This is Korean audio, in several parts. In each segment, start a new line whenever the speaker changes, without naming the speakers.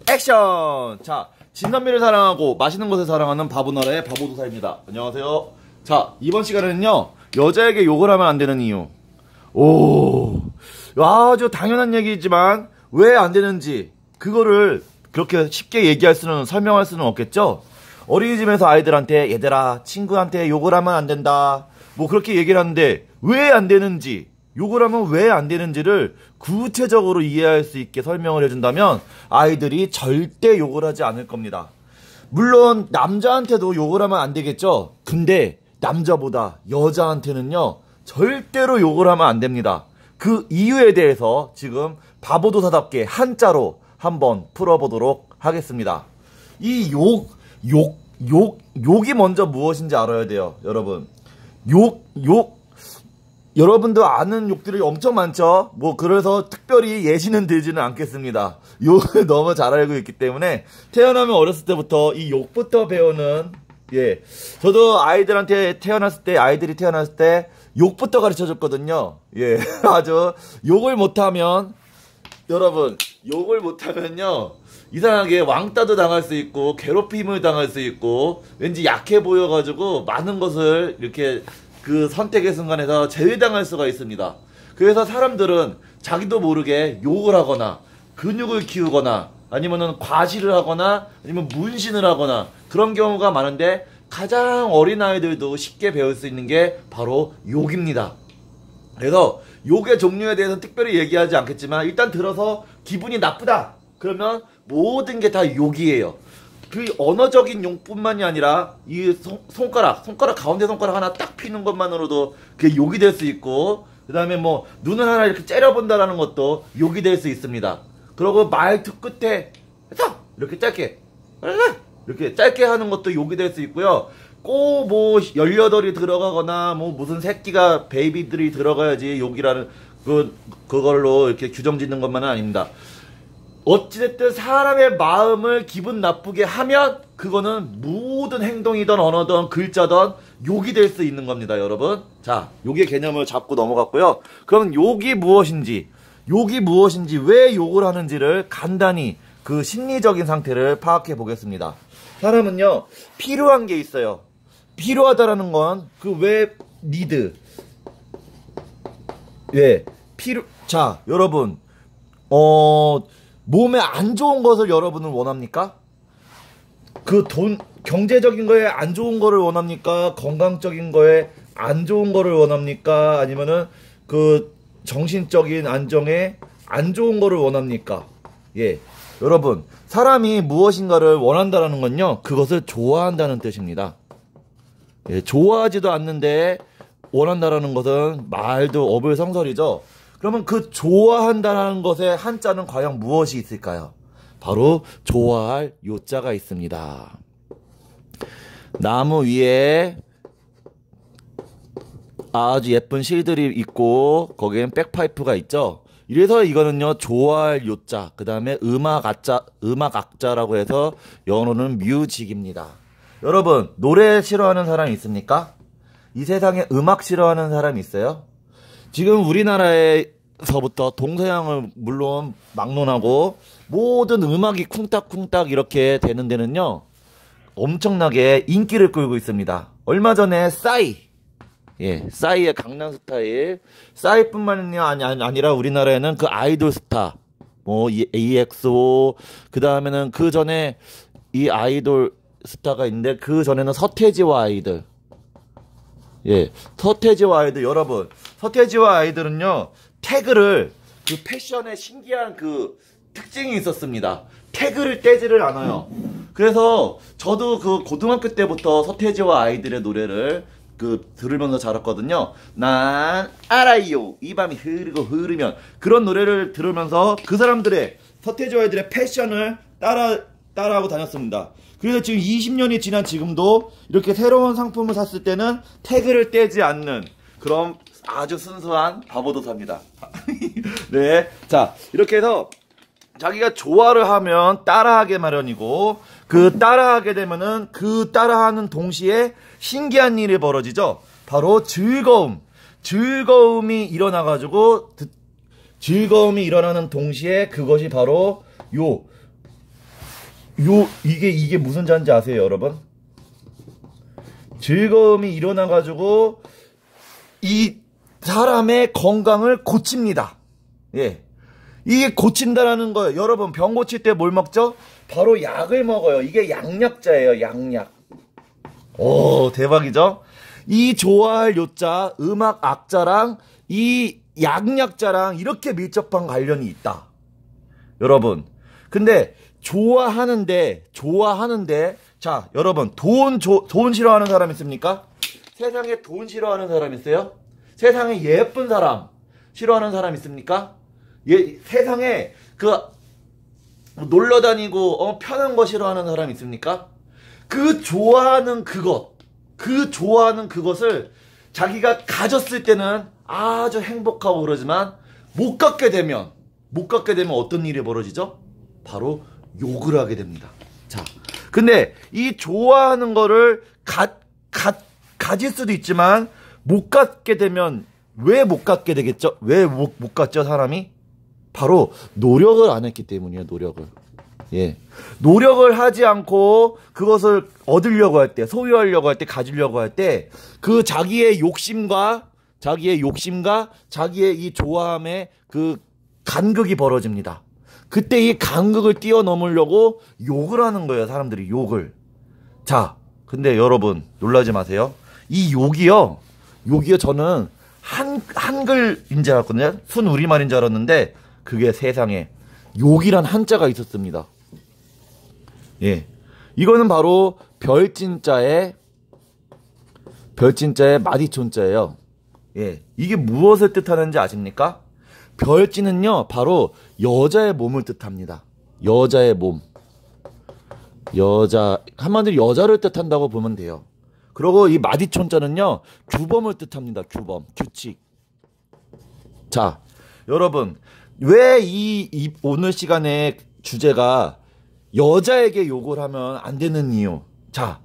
액션! 자, 진선미를 사랑하고 맛있는 것을 사랑하는 바보나라의 바보도사입니다. 안녕하세요. 자, 이번 시간에는요, 여자에게 욕을 하면 안 되는 이유. 아주 당연한 얘기지만 왜 안 되는지 그거를 그렇게 쉽게 설명할 수는 없겠죠? 어린이집에서 아이들한테 얘들아, 친구한테 욕을 하면 안 된다. 뭐 그렇게 얘기를 하는데 왜 안 되는지, 욕을 하면 왜 안 되는지를 구체적으로 이해할 수 있게 설명을 해준다면 아이들이 절대 욕을 하지 않을 겁니다. 물론 남자한테도 욕을 하면 안 되겠죠? 근데 남자보다 여자한테는요, 절대로 욕을 하면 안 됩니다. 그 이유에 대해서 지금 바보도사답게 한자로 한번 풀어보도록 하겠습니다. 이 욕이 먼저 무엇인지 알아야 돼요, 여러분. 여러분도 아는 욕들이 엄청 많죠? 뭐, 그래서 특별히 예시는 들지는 않겠습니다. 욕을 너무 잘 알고 있기 때문에, 태어나면 어렸을 때부터 이 욕부터 배우는, 저도 아이들이 태어났을 때, 욕부터 가르쳐 줬거든요. 아주, 여러분, 욕을 못하면요, 이상하게 왕따도 당할 수 있고, 괴롭힘을 당할 수 있고, 왠지 약해 보여가지고, 많은 것을 이렇게, 그 선택의 순간에서 제외당할 수가 있습니다. 그래서 사람들은 자기도 모르게 욕을 하거나 근육을 키우거나 아니면은 과시를 하거나 아니면 문신을 하거나 그런 경우가 많은데, 가장 어린 아이들도 쉽게 배울 수 있는 게 바로 욕입니다. 그래서 욕의 종류에 대해서는 특별히 얘기하지 않겠지만, 일단 들어서 기분이 나쁘다 그러면 모든 게 다 욕이에요. 그 언어적인 욕뿐만이 아니라 이 손가락 가운데 손가락 하나 딱 피는 것만으로도 그게 욕이 될 수 있고, 그 다음에 뭐 눈을 하나 이렇게 째려본다라는 것도 욕이 될 수 있습니다. 그리고 말투 끝에 이렇게 짧게 하는 것도 욕이 될 수 있고요. 꼭 뭐 18이 들어가거나 뭐 무슨 새끼가 베이비들이 들어가야지 욕이라는 그걸로 이렇게 규정 짓는 것만은 아닙니다. 어찌됐든 사람의 마음을 기분 나쁘게 하면 그거는 모든 행동이든 언어든 글자든 욕이 될 수 있는 겁니다, 여러분. 자, 욕의 개념을 잡고 넘어갔고요. 그럼 욕이 무엇인지, 왜 욕을 하는지를 간단히 그 심리적인 상태를 파악해 보겠습니다. 사람은요, 필요한 게 있어요. 필요하다라는 건 자, 여러분, 몸에 안 좋은 것을 여러분은 원합니까? 경제적인 거에 안 좋은 거를 원합니까? 건강적인 거에 안 좋은 거를 원합니까? 아니면은 정신적인 안정에 안 좋은 거를 원합니까? 여러분, 사람이 무엇인가를 원한다라는 건요, 그것을 좋아한다는 뜻입니다. 좋아하지도 않는데 원한다라는 것은 말도 어불성설이죠. 그러면 그 좋아한다는 것의 한자는 과연 무엇이 있을까요? 바로 좋아할 요자가 있습니다. 나무 위에 아주 예쁜 실들이 있고 거기엔 백파이프가 있죠. 이래서 이거는요, 좋아할 요자, 그 다음에 음악악자라고 해서 영어로는 뮤직입니다. 여러분, 노래 싫어하는 사람 있습니까? 이 세상에 음악 싫어하는 사람 있어요? 지금 우리나라에서부터 동서양을 물론 막론하고 모든 음악이 쿵딱쿵딱 이렇게 되는 데는요, 엄청나게 인기를 끌고 있습니다. 얼마 전에 싸이의 강남스타일, 싸이뿐만이 아니라 우리나라에는 그 아이돌 스타, 뭐 EXO, 그 다음에는 그 전에 이 아이돌 스타가 있는데 그 전에는 서태지와 아이들. 서태지와 아이들, 여러분, 서태지와 아이들은요, 태그를, 그 패션에 신기한 그 특징이 있었습니다. 태그를 떼지를 않아요. 그래서 저도 그 고등학교 때부터 서태지와 아이들의 노래를 들으면서 자랐거든요. 난 알아요, 이 밤이 흐르면, 그런 노래를 들으면서 그 사람들의, 서태지와 아이들의 패션을 따라하고 다녔습니다. 그래서 지금 20년이 지난 지금도 이렇게 새로운 상품을 샀을 때는 태그를 떼지 않는 그런 아주 순수한 바보도사입니다. 네. 자, 이렇게 해서 자기가 좋아를 하면 따라하게 마련이고, 그 따라하게 되면은 그 따라하는 동시에 신기한 일이 벌어지죠. 바로 즐거움이 일어나가지고, 즐거움이 일어나는 동시에 그것이 바로 이게 무슨 자인지 아세요, 여러분? 즐거움이 일어나가지고 이 사람의 건강을 고칩니다. 예. 이게 고친다라는 거예요. 여러분, 병 고칠 때 뭘 먹죠? 바로 약을 먹어요. 이게 양약자예요, 양약. 오, 대박이죠? 이 좋아할 요자, 음악 악자랑 이 양약자랑 이렇게 밀접한 관련이 있다. 여러분, 근데 좋아하는데, 자, 여러분, 돈 싫어하는 사람 있습니까? 세상에 돈 싫어하는 사람 있어요? 세상에 예쁜 사람 싫어하는 사람 있습니까? 세상에 놀러 다니고 편한 거 싫어하는 사람 있습니까? 그 좋아하는 그것을 자기가 가졌을 때는 아주 행복하고 그러지만 못 갖게 되면 어떤 일이 벌어지죠? 바로 욕을 하게 됩니다. 자, 근데 이 좋아하는 거를 가질 수도 있지만 못 갖게 되면 왜 못 갖게 되겠죠? 왜 못 갖죠, 사람이? 바로 노력을 안 했기 때문이에요, 노력을. 예. 노력을 하지 않고 그것을 얻으려고 할 때, 소유하려고 할 때, 가지려고 할 때, 그 자기의 욕심과 자기의 이 좋아함의 그 간극이 벌어집니다. 그때 이 간극을 뛰어넘으려고 욕을 하는 거예요, 사람들이 욕을. 자, 근데 여러분, 놀라지 마세요. 이 욕이요, 저는 한글인 줄 알았거든요. 순 우리말인 줄 알았는데, 그게 세상에 욕이란 한자가 있었습니다. 예. 이거는 바로 별진자의 마디촌자예요. 예. 이게 무엇을 뜻하는지 아십니까? 별진은요, 바로 여자의 몸을 뜻합니다. 여자의 몸. 한마디로 여자를 뜻한다고 보면 돼요. 그리고 이 마디촌자는요, 규범을 뜻합니다. 규범, 규칙. 자, 여러분, 왜 오늘 시간의 주제가 여자에게 욕을 하면 안 되는 이유. 자,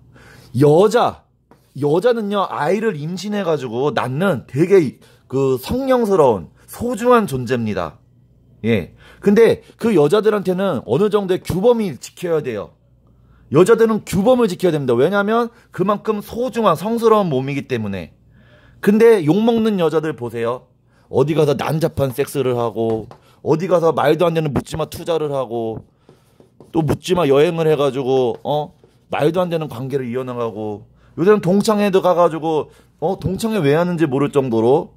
여자는요, 아이를 임신해가지고 낳는 되게 성령스러운, 소중한 존재입니다. 예. 근데 그 여자들한테는 어느 정도의 규범이 지켜야 돼요. 여자들은 규범을 지켜야 됩니다. 왜냐하면 그만큼 소중한, 성스러운 몸이기 때문에. 근데 욕먹는 여자들 보세요. 어디 가서 난잡한 섹스를 하고, 어디 가서 말도 안 되는 묻지마 투자를 하고, 또 묻지마 여행을 해가지고 말도 안 되는 관계를 이어나가고, 요새는 동창회도 가가지고 동창회 왜 하는지 모를 정도로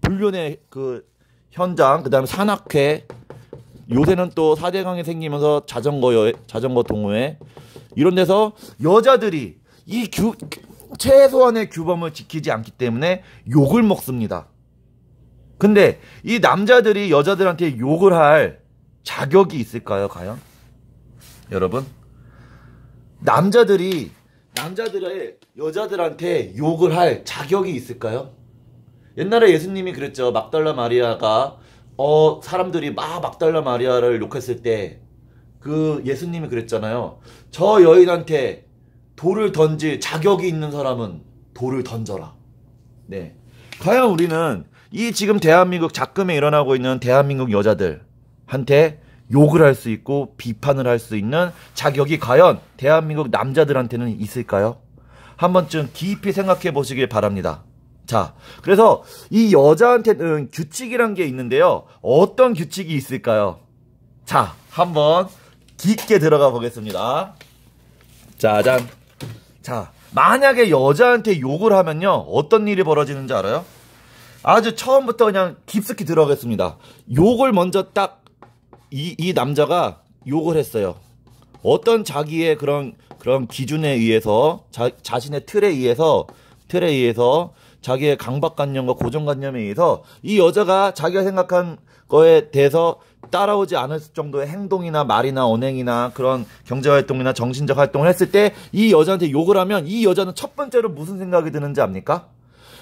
불륜의 그 현장, 그 다음에 산악회, 요새는 또 4대강이 생기면서 자전거 동호회, 이런 데서 여자들이 이 최소한의 규범을 지키지 않기 때문에 욕을 먹습니다. 근데 이 남자들이 여자들한테 욕을 할 자격이 있을까요, 과연? 여러분, 남자들이 여자들한테 욕을 할 자격이 있을까요? 옛날에 예수님이 그랬죠. 막달라 마리아가 사람들이 막 막달라 마리아를 욕했을 때 그 예수님이 그랬잖아요. 저 여인한테 돌을 던질 자격이 있는 사람은 돌을 던져라. 네. 과연 우리는 이 지금 대한민국 작금에 일어나고 있는 대한민국 여자들한테 욕을 할 수 있고 비판을 할 수 있는 자격이 과연 대한민국 남자들한테는 있을까요? 한 번쯤 깊이 생각해 보시길 바랍니다. 자, 그래서 이 여자한테는 규칙이란 게 있는데요. 어떤 규칙이 있을까요? 자, 한번 깊게 들어가 보겠습니다. 짜잔. 자, 만약에 여자한테 욕을 하면요, 어떤 일이 벌어지는지 알아요? 아주 처음부터 그냥 깊숙이 들어가겠습니다. 욕을 먼저 딱 이 남자가 욕을 했어요. 어떤 자기의 그런 기준에 의해서, 자신의 틀에 의해서 자기의 강박관념과 고정관념에 의해서 이 여자가 자기가 생각한 거에 대해서 따라오지 않을 정도의 행동이나 말이나 언행이나 그런 경제활동이나 정신적 활동을 했을 때 이 여자한테 욕을 하면 이 여자는 첫 번째로 무슨 생각이 드는지 압니까?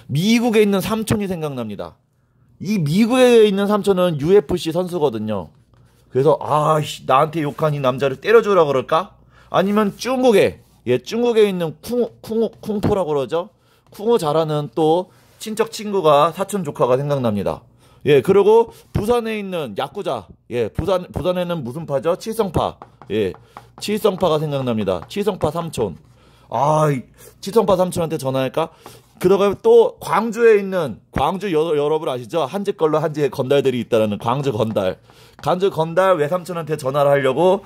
미국에 있는 삼촌이 생각납니다. 이 미국에 있는 삼촌은 UFC 선수거든요. 그래서 나한테 욕한 이 남자를 때려주라 그럴까? 아니면 중국에 있는 쿵포라고 그러죠. 쿵호 잘하는 또 친척 친구가 사촌 조카가 생각납니다. 예, 그리고 부산에 있는 야쿠자, 부산에는 무슨 파죠? 칠성파. 예, 칠성파가 생각납니다. 칠성파 삼촌. 아, 칠성파 삼촌한테 전화할까? 그러가 또 광주에 있는 광주 여러분 아시죠? 한지 걸로 한지에 건달들이 있다라는 광주 건달 외삼촌한테 전화를 하려고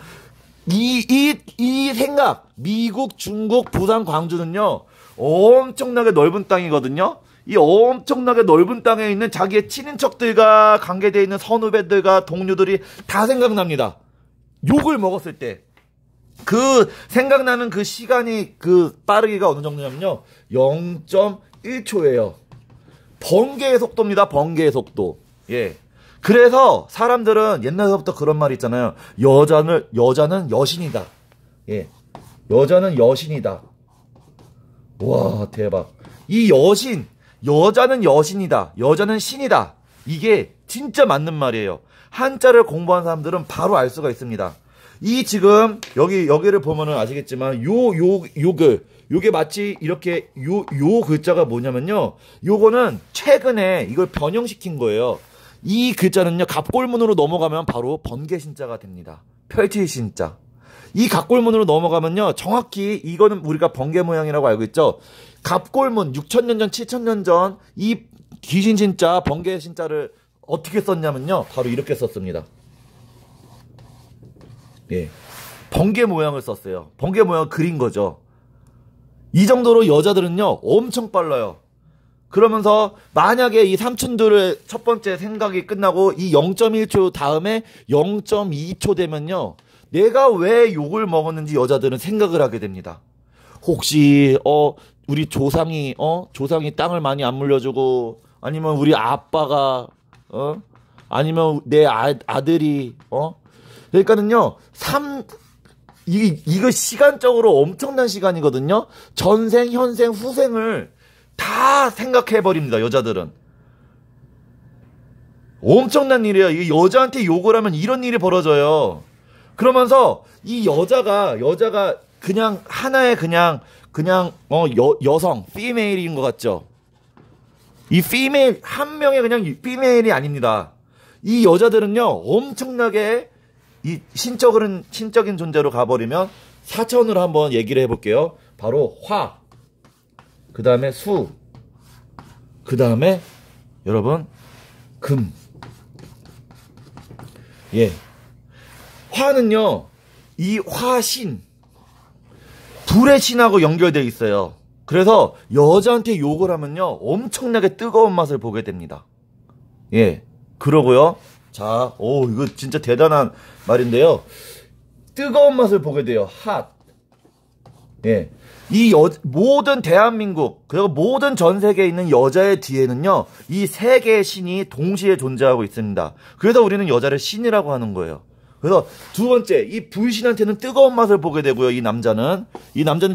이 생각 미국, 중국, 부산, 광주는요 엄청나게 넓은 땅이거든요. 이 엄청나게 넓은 땅에 있는 자기의 친인척들과 관계되어 있는 선후배들과 동료들이 다 생각납니다. 욕을 먹었을 때 그 생각나는 그 시간이 그 빠르기가 어느 정도냐면요 0.1초예요. 번개의 속도입니다. 번개의 속도. 예. 그래서 사람들은 옛날부터 그런 말이 있잖아요. 여자는 여신이다. 예. 여자는 여신이다. 와, 대박. 이 여자는 여신이다. 여자는 신이다. 이게 진짜 맞는 말이에요. 한자를 공부한 사람들은 바로 알 수가 있습니다. 이 지금 여기를 보면은 아시겠지만 요게 마치 이렇게 요 글자가 뭐냐면요. 요거는 최근에 이걸 변형시킨 거예요. 이 글자는요. 갑골문으로 넘어가면 바로 번개신자가 됩니다. 펼칠신자. 이 갑골문으로 넘어가면요. 정확히 이거는 우리가 번개 모양이라고 알고 있죠. 갑골문 6,000년 전, 7,000년 전 이 귀신신자, 번개신자를 어떻게 썼냐면요. 바로 이렇게 썼습니다. 예. 번개 모양을 썼어요. 번개 모양을 그린 거죠. 이 정도로 여자들은요, 엄청 빨라요. 그러면서 만약에 이 삼촌들의 첫 번째 생각이 끝나고 이 0.1초 다음에 0.2초 되면요, 내가 왜 욕을 먹었는지 여자들은 생각을 하게 됩니다. 혹시, 우리 조상이 땅을 많이 안 물려주고, 아니면 우리 아빠가, 아니면 내 아들이, 그러니까는요, 이거 시간적으로 엄청난 시간이거든요. 전생, 현생, 후생을 다 생각해버립니다, 여자들은. 엄청난 일이에요. 이 여자한테 욕을 하면 이런 일이 벌어져요. 그러면서 이 여자가 그냥 하나의 여성, 피메일인 것 같죠? 이 피메일, 한 명의 그냥 피메일이 아닙니다. 이 여자들은요, 엄청나게 이 신적인 존재로 가버리면 4차원으로 한번 얘기를 해볼게요. 바로 화, 그 다음에 수, 그 다음에 여러분 금. 예, 화는요 이 화신, 불의 신하고 연결되어 있어요. 그래서 여자한테 욕을 하면요 엄청나게 뜨거운 맛을 보게 됩니다. 예, 그러고요. 자, 이거 진짜 대단한 말인데요. 뜨거운 맛을 보게 돼요. 핫. 예. 모든 대한민국, 그리고 모든 전 세계에 있는 여자의 뒤에는요, 이 세 개의 신이 동시에 존재하고 있습니다. 그래서 우리는 여자를 신이라고 하는 거예요. 그래서 두 번째, 이 불신한테는 뜨거운 맛을 보게 되고요, 이 남자는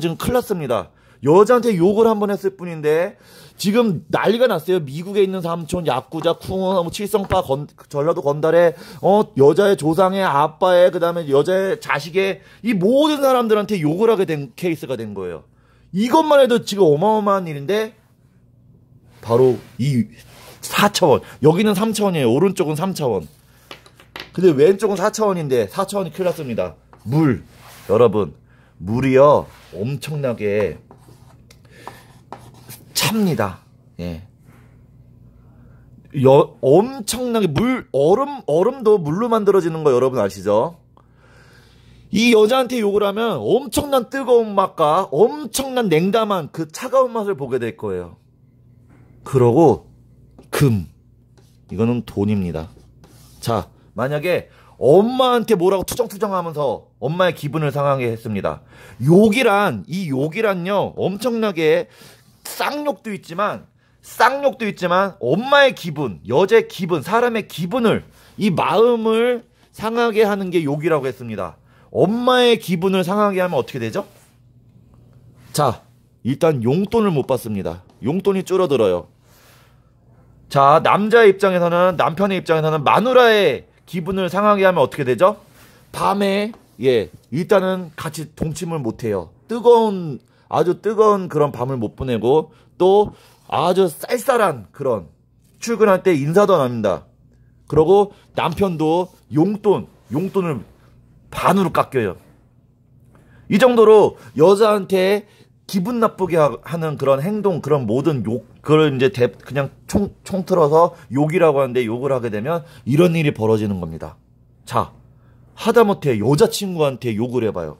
지금 큰일 났습니다. 여자한테 욕을 한번 했을 뿐인데, 지금 난리가 났어요. 미국에 있는 삼촌, 야쿠자, 쿵, 칠성파, 전라도 건달에, 여자의 조상의 아빠의, 그 다음에 여자의 자식의, 이 모든 사람들한테 욕을 하게 된 케이스가 된 거예요. 이것만 해도 지금 어마어마한 일인데, 바로 이 4차원. 여기는 3차원이에요. 오른쪽은 3차원. 근데 왼쪽은 4차원인데, 4차원이 큰일 났습니다. 물. 여러분, 물이요, 엄청나게, 찹니다. 예. 엄청나게 얼음도 물로 만들어지는 거 여러분 아시죠? 이 여자한테 욕을 하면 엄청난 뜨거운 맛과 엄청난 냉담한 그 차가운 맛을 보게 될 거예요. 그러고 금. 이거는 돈입니다. 자, 만약에 엄마한테 뭐라고 투정투정하면서 엄마의 기분을 상하게 했습니다. 이 욕이란요 엄청나게 쌍욕도 있지만 엄마의 기분, 여자의 기분, 사람의 기분을, 이 마음을 상하게 하는 게 욕이라고 했습니다. 엄마의 기분을 상하게 하면 어떻게 되죠? 자, 일단 용돈을 못 받습니다. 용돈이 줄어들어요. 자, 남자의 입장에서는, 남편의 입장에서는 마누라의 기분을 상하게 하면 어떻게 되죠? 밤에, 예, 일단은 같이 동침을 못 해요. 아주 뜨거운 그런 밤을 못 보내고, 또 아주 쌀쌀한 그런 출근할 때 인사도 안 합니다. 그러고 남편도 용돈을 반으로 깎여요. 이 정도로 여자한테 기분 나쁘게 하는 그런 행동, 그런 모든 욕, 그걸 이제 그냥 총틀어서 욕이라고 하는데, 욕을 하게 되면 이런 일이 벌어지는 겁니다. 자, 하다못해 여자친구한테 욕을 해봐요.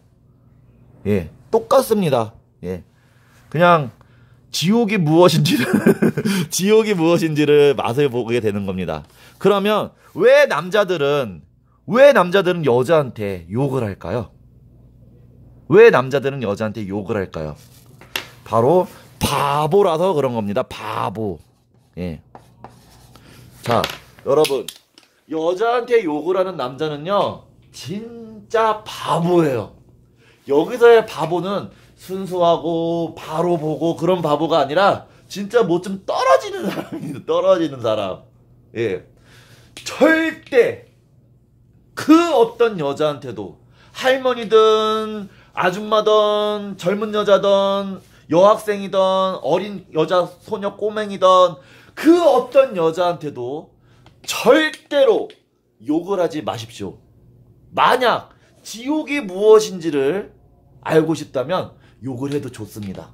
예, 똑같습니다. 예, 그냥 지옥이 무엇인지를 지옥이 무엇인지를 맛을 보게 되는 겁니다. 그러면 왜 남자들은 여자한테 욕을 할까요? 왜 남자들은 여자한테 욕을 할까요? 바로 바보라서 그런 겁니다. 바보. 예. 자, 여러분, 여자한테 욕을 하는 남자는요, 진짜 바보예요. 여기서의 바보는 순수하고 바로 보고 그런 바보가 아니라 진짜 뭐 좀 떨어지는 사람입니다. 떨어지는 사람. 예. 절대 그 어떤 여자한테도, 할머니든 아줌마든 젊은 여자든 여학생이든 어린 여자 소녀 꼬맹이든 그 어떤 여자한테도 절대로 욕을 하지 마십시오. 만약 지옥이 무엇인지를 알고 싶다면 욕을 해도 좋습니다.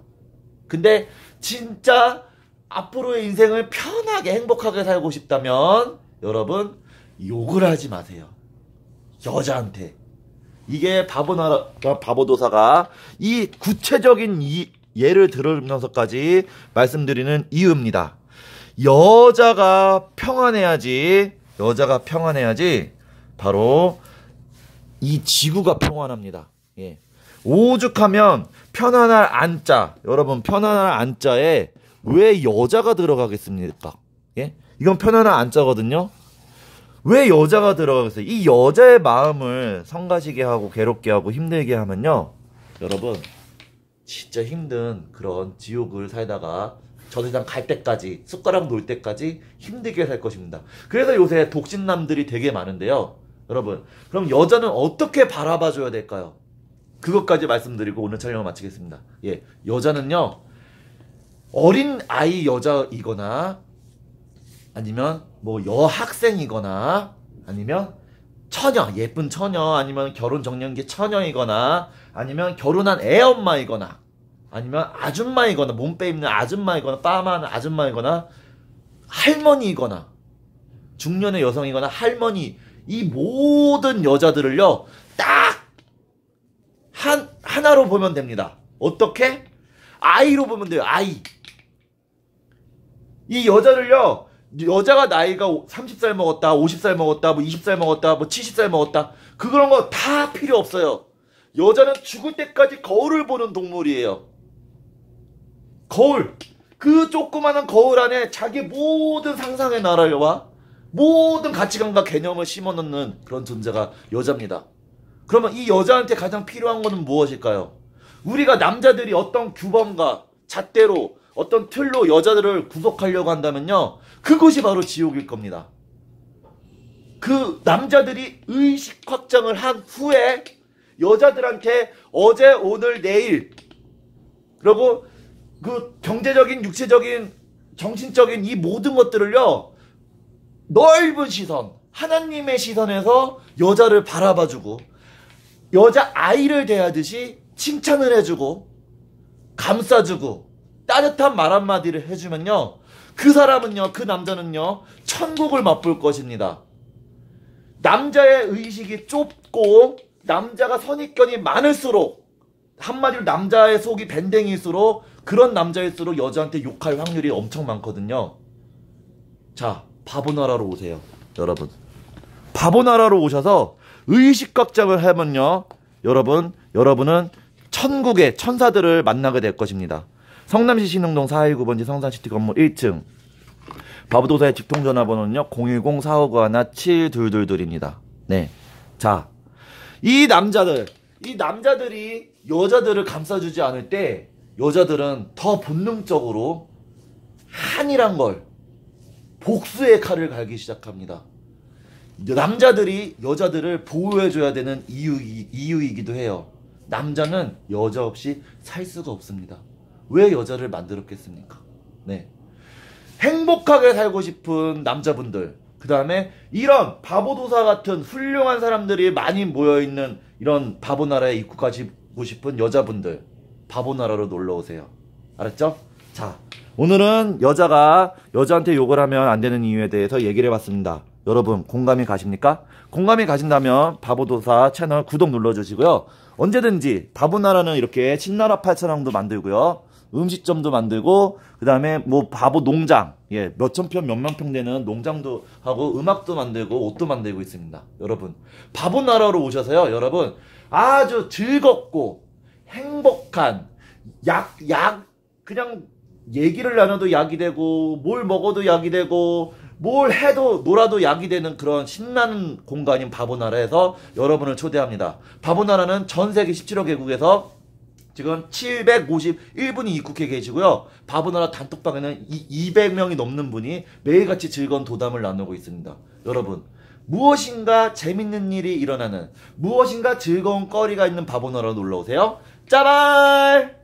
근데 진짜 앞으로의 인생을 편하게 행복하게 살고 싶다면 여러분, 욕을 하지 마세요. 여자한테. 이게 바보도사가 이 구체적인 예를 들으면서까지 말씀드리는 이유입니다. 여자가 평안해야지 바로 이 지구가 평안합니다. 예. 오죽하면 편안할 안자, 여러분, 편안할 안자에 왜 여자가 들어가겠습니까? 예? 이건 편안한 안자거든요. 왜 여자가 들어가겠어요? 이 여자의 마음을 성가시게 하고 괴롭게 하고 힘들게 하면요, 여러분, 진짜 힘든 그런 지옥을 살다가 저 세상 갈 때까지, 숟가락 놓을 때까지 힘들게 살 것입니다. 그래서 요새 독신남들이 되게 많은데요. 여러분, 그럼 여자는 어떻게 바라봐줘야 될까요? 그것까지 말씀드리고 오늘 촬영을 마치겠습니다. 예, 여자는요, 어린 아이 여자이거나 아니면 뭐 여학생이거나 아니면 처녀, 예쁜 처녀, 아니면 결혼 정년기 처녀이거나 아니면 결혼한 애엄마이거나 아니면 아줌마이거나 몸빼 입는 아줌마이거나 빠마하는 아줌마이거나 할머니이거나 중년의 여성이거나 할머니, 이 모든 여자들을요 딱 하나로 보면 됩니다. 어떻게? 아이로 보면 돼요. 아이. 이 여자를요, 여자가 나이가 30살 먹었다, 50살 먹었다, 뭐 20살 먹었다, 뭐 70살 먹었다, 그런 거 다 필요 없어요. 여자는 죽을 때까지 거울을 보는 동물이에요. 거울. 그 조그마한 거울 안에 자기 모든 상상의 나라와 모든 가치관과 개념을 심어놓는 그런 존재가 여자입니다. 그러면 이 여자한테 가장 필요한 거는 무엇일까요? 우리가 남자들이 어떤 규범과 잣대로 어떤 틀로 여자들을 구속하려고 한다면요, 그것이 바로 지옥일 겁니다. 그 남자들이 의식 확장을 한 후에 여자들한테 어제, 오늘, 내일, 그리고 그 경제적인, 육체적인, 정신적인 이 모든 것들을요, 넓은 시선, 하나님의 시선에서 여자를 바라봐주고 여자 아이를 대하듯이 칭찬을 해주고 감싸주고 따뜻한 말 한마디를 해주면요, 그 사람은요, 그 남자는요, 천국을 맛볼 것입니다. 남자의 의식이 좁고 남자가 선입견이 많을수록, 한마디로 남자의 속이 밴댕이일수록, 그런 남자일수록 여자한테 욕할 확률이 엄청 많거든요. 자, 바보나라로 오세요. 바보나라로 오셔서 의식 확장을 하면요, 여러분은 천국의 천사들을 만나게 될 것입니다. 성남시 신흥동 419번지 성산시티 건물 1층. 바보도사의 직통전화번호는요 010-4591-7222입니다. 네. 자, 이 남자들이 여자들을 감싸주지 않을 때 여자들은 더 본능적으로 한이란 걸, 복수의 칼을 갈기 시작합니다. 남자들이 여자들을 보호해줘야 되는 이유이기도 해요. 남자는 여자 없이 살 수가 없습니다. 왜 여자를 만들었겠습니까? 네. 행복하게 살고 싶은 남자분들, 그 다음에 이런 바보도사 같은 훌륭한 사람들이 많이 모여있는 이런 바보나라에 입국하시고 싶은 여자분들, 바보나라로 놀러오세요. 알았죠? 자, 오늘은 여자가 여자한테 욕을 하면 안 되는 이유에 대해서 얘기를 해봤습니다. 여러분 공감이 가십니까? 공감이 가신다면 바보도사 채널 구독 눌러주시고요. 언제든지 바보나라는 이렇게 친나라 팔사랑도 만들고요. 음식점도 만들고 그 다음에 뭐 바보 농장, 예, 몇천 평 몇만 평 되는 농장도 하고 음악도 만들고 옷도 만들고 있습니다. 여러분 바보나라로 오셔서요, 여러분 아주 즐겁고 행복한 그냥 얘기를 나눠도 약이 되고 뭘 먹어도 약이 되고 뭘 해도 놀아도 약이 되는 그런 신나는 공간인 바보나라에서 여러분을 초대합니다. 바보나라는 전 세계 17억 개국에서 지금 751분이 입국해 계시고요. 바보나라 단톡방에는 200명이 넘는 분이 매일같이 즐거운 도담을 나누고 있습니다. 여러분 무엇인가 재밌는 일이 일어나는, 무엇인가 즐거운 거리가 있는 바보나라로 놀러오세요. 짜발!